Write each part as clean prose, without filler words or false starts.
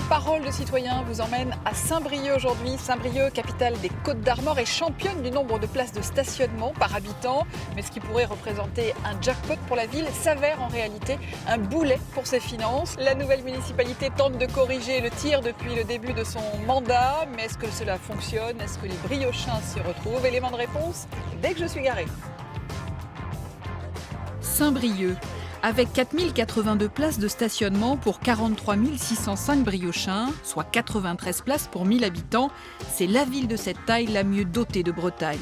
Parole de citoyen vous emmène à Saint-Brieuc aujourd'hui. Saint-Brieuc, capitale des Côtes-d'Armor, et championne du nombre de places de stationnement par habitant. Mais ce qui pourrait représenter un jackpot pour la ville s'avère en réalité un boulet pour ses finances. La nouvelle municipalité tente de corriger le tir depuis le début de son mandat. Mais est-ce que cela fonctionne? Est-ce que les Briochins s'y retrouvent? Élément de réponse dès que je suis garée. Saint-Brieuc. Avec 4082 places de stationnement pour 43 605 Briochins, soit 93 places pour 1000 habitants, c'est la ville de cette taille la mieux dotée de Bretagne.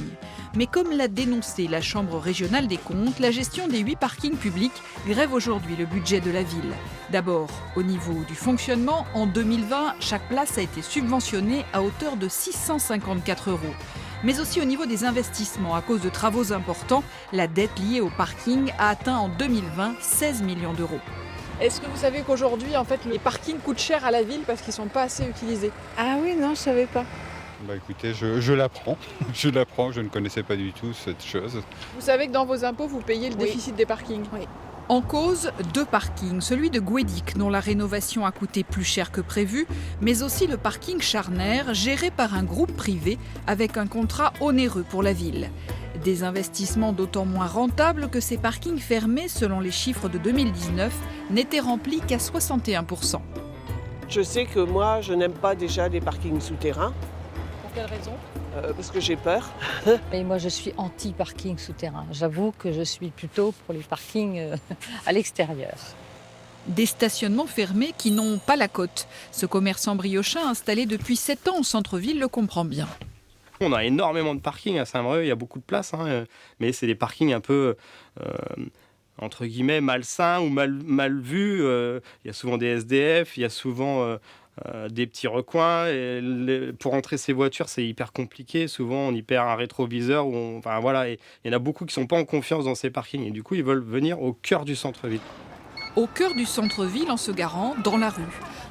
Mais comme l'a dénoncé la Chambre régionale des comptes, la gestion des 8 parkings publics grève aujourd'hui le budget de la ville. D'abord, au niveau du fonctionnement, en 2020, chaque place a été subventionnée à hauteur de 654 €. Mais aussi au niveau des investissements. À cause de travaux importants, la dette liée au parking a atteint en 2020 16 millions d'euros. Est-ce que vous savez qu'aujourd'hui, en fait, les parkings coûtent cher à la ville parce qu'ils ne sont pas assez utilisés? Ah oui, non, je ne savais pas. Bah écoutez, je l'apprends. Je l'apprends, je ne connaissais pas du tout cette chose. Vous savez que dans vos impôts, vous payez le Oui. déficit des parkings? Oui. En cause, 2 parkings, celui de Guédic dont la rénovation a coûté plus cher que prévu, mais aussi le parking Charnaire, géré par un groupe privé avec un contrat onéreux pour la ville. Des investissements d'autant moins rentables que ces parkings fermés, selon les chiffres de 2019, n'étaient remplis qu'à 61%. Je sais que moi, je n'aime pas déjà les parkings souterrains, Pour quelle raison? parce que j'ai peur. Et moi, je suis anti-parking souterrain. J'avoue que je suis plutôt pour les parkings à l'extérieur. Des stationnements fermés qui n'ont pas la cote. Ce commerçant briochin installé depuis 7 ans au centre-ville le comprend bien. On a énormément de parkings à Saint-Brieuc, il y a beaucoup de place, mais c'est des parkings un peu, entre guillemets, malsains ou mal vus. Il y a souvent des SDF, il y a souvent des petits recoins. Pour entrer ces voitures, c'est hyper compliqué. Souvent, on y perd un rétroviseur. Et il y en a beaucoup qui ne sont pas en confiance dans ces parkings. Et du coup, ils veulent venir au cœur du centre-ville. Au cœur du centre-ville en se garant dans la rue.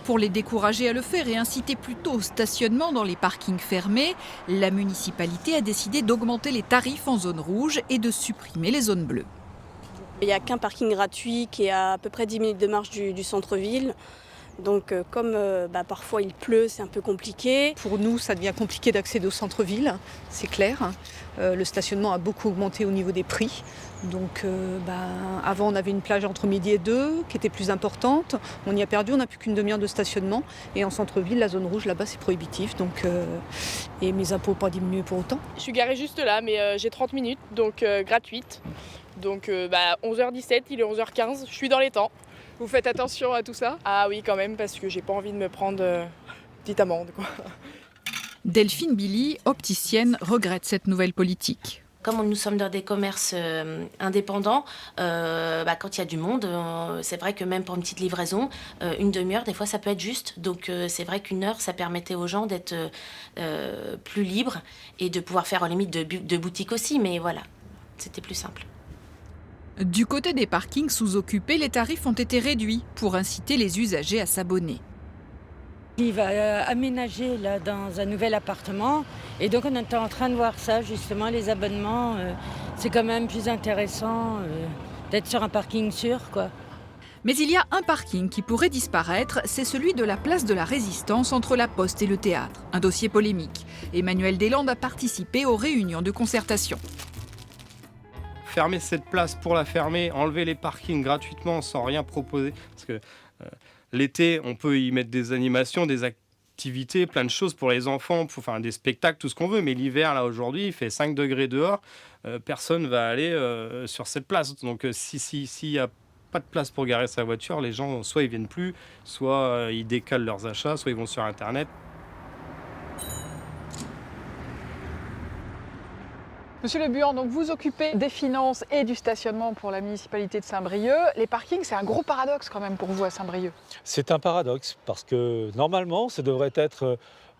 Pour les décourager à le faire et inciter plutôt au stationnement dans les parkings fermés, la municipalité a décidé d'augmenter les tarifs en zone rouge et de supprimer les zones bleues. Il n'y a qu'un parking gratuit qui est à peu près 10 minutes de marche du centre-ville. Donc comme parfois il pleut, c'est un peu compliqué. Pour nous, ça devient compliqué d'accéder au centre-ville, c'est clair. Le stationnement a beaucoup augmenté au niveau des prix. Donc avant, on avait une plage entre midi et 2 qui était plus importante. On y a perdu, on n'a plus qu'une demi-heure de stationnement. Et en centre-ville, la zone rouge, là-bas, c'est prohibitif. Et mes impôts n'ont pas diminué pour autant. Je suis garée juste là, mais j'ai 30 minutes, donc gratuite. Donc 11h17, il est 11h15, je suis dans les temps. Vous faites attention à tout ça? Ah oui, quand même, parce que j'ai pas envie de me prendre une petite amende, quoi. Delphine Billy, opticienne, regrette cette nouvelle politique. Comme nous sommes dans des commerces indépendants, quand il y a du monde, c'est vrai que même pour une petite livraison, une demi-heure, des fois, ça peut être juste. Donc c'est vrai qu'une heure, ça permettait aux gens d'être plus libres et de pouvoir faire en limite de boutique aussi. Mais voilà, c'était plus simple. Du côté des parkings sous-occupés, les tarifs ont été réduits pour inciter les usagers à s'abonner. Il va aménager là, dans un nouvel appartement et donc on est en train de voir ça justement, les abonnements. C'est quand même plus intéressant d'être sur un parking sûr, quoi. Mais il y a un parking qui pourrait disparaître, c'est celui de la place de la Résistance entre la Poste et le théâtre. Un dossier polémique. Emmanuel Deslandes a participé aux réunions de concertation. Fermer cette place pour la fermer, enlever les parkings gratuitement sans rien proposer. Parce que l'été, on peut y mettre des animations, des activités, plein de choses pour les enfants, des spectacles, tout ce qu'on veut. Mais l'hiver, là, aujourd'hui, il fait 5 degrés dehors. Personne ne va aller sur cette place. Donc, s'il n'y a pas de place pour garer sa voiture, les gens, soit ils viennent plus, soit ils décalent leurs achats, soit ils vont sur Internet. Monsieur Le Buan, donc vous occupez des finances et du stationnement pour la municipalité de Saint-Brieuc. Les parkings, c'est un gros paradoxe quand même pour vous à Saint-Brieuc. C'est un paradoxe parce que normalement, ça devrait être,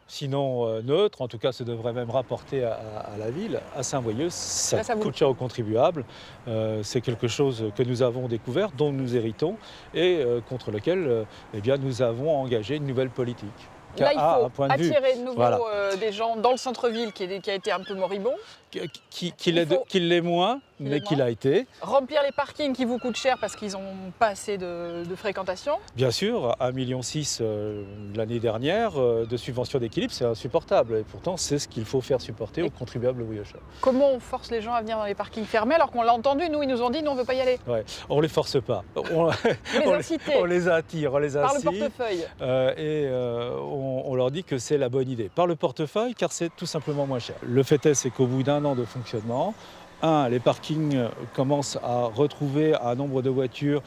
sinon neutre, en tout cas, ça devrait même rapporter à la ville. À Saint-Brieuc, ça coûte cher aux contribuables. C'est quelque chose que nous avons découvert, dont nous héritons et contre lequel nous avons engagé une nouvelle politique. Là, il faut attirer de nouveau des gens dans le centre-ville qui a été un peu moribond. Qui l'est moins, mais qu'il a été. Remplir les parkings qui vous coûtent cher parce qu'ils n'ont pas assez de fréquentation. Bien sûr, 1,6 million l'année dernière de subventions d'équilibre, c'est insupportable. Et pourtant, c'est ce qu'il faut faire supporter aux contribuables Wiocha. Comment on force les gens à venir dans les parkings fermés alors qu'on l'a entendu, nous, ils nous ont dit, nous, on ne veut pas y aller. Ouais, on ne les force pas. On les attire, on les incite. Par le portefeuille. On leur dit que c'est la bonne idée. Par le portefeuille, car c'est tout simplement moins cher. Le fait est, c'est qu'au bout d'1 an de fonctionnement, les parkings commencent à retrouver un nombre de voitures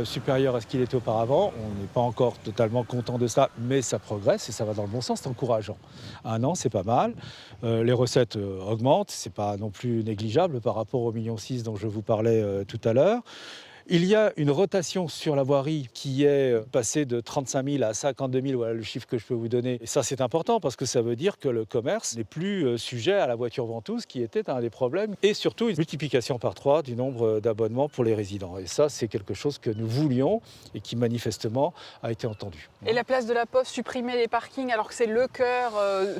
supérieur à ce qu'il était auparavant. On n'est pas encore totalement content de ça, mais ça progresse et ça va dans le bon sens, c'est encourageant. 1 an, c'est pas mal. Les recettes augmentent, c'est pas non plus négligeable par rapport aux 1,6 million dont je vous parlais tout à l'heure. Il y a une rotation sur la voirie qui est passée de 35 000 à 52 000, voilà le chiffre que je peux vous donner. Et ça, c'est important parce que ça veut dire que le commerce n'est plus sujet à la voiture ventouse qui était un des problèmes. Et surtout, une multiplication par 3 du nombre d'abonnements pour les résidents. Et ça, c'est quelque chose que nous voulions et qui manifestement a été entendu. Et la place de la Poste, supprimer les parkings alors que c'est le cœur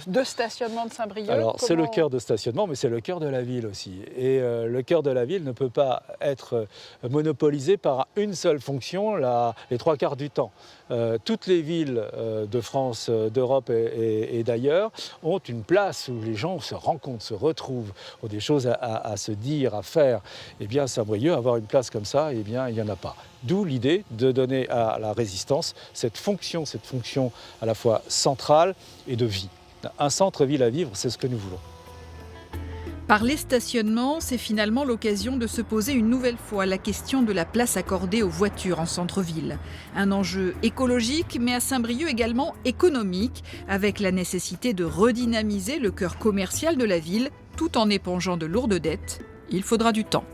de stationnement de Saint-Brieuc. Alors, c'est le cœur de stationnement, mais c'est le cœur de la ville aussi. Et le cœur de la ville ne peut pas être monopolisé par une seule fonction les 3/4 du temps. Toutes les villes de France, d'Europe et d'ailleurs ont une place où les gens se rencontrent, se retrouvent, ont des choses à se dire, à faire. Eh bien, Saint-Brieuc, avoir une place comme ça, eh bien, il n'y en a pas. D'où l'idée de donner à la résistance cette fonction à la fois centrale et de vie. Un centre-ville à vivre, c'est ce que nous voulons. Parler stationnement, c'est finalement l'occasion de se poser une nouvelle fois la question de la place accordée aux voitures en centre-ville. Un enjeu écologique, mais à Saint-Brieuc également économique, avec la nécessité de redynamiser le cœur commercial de la ville, tout en épongeant de lourdes dettes. Il faudra du temps.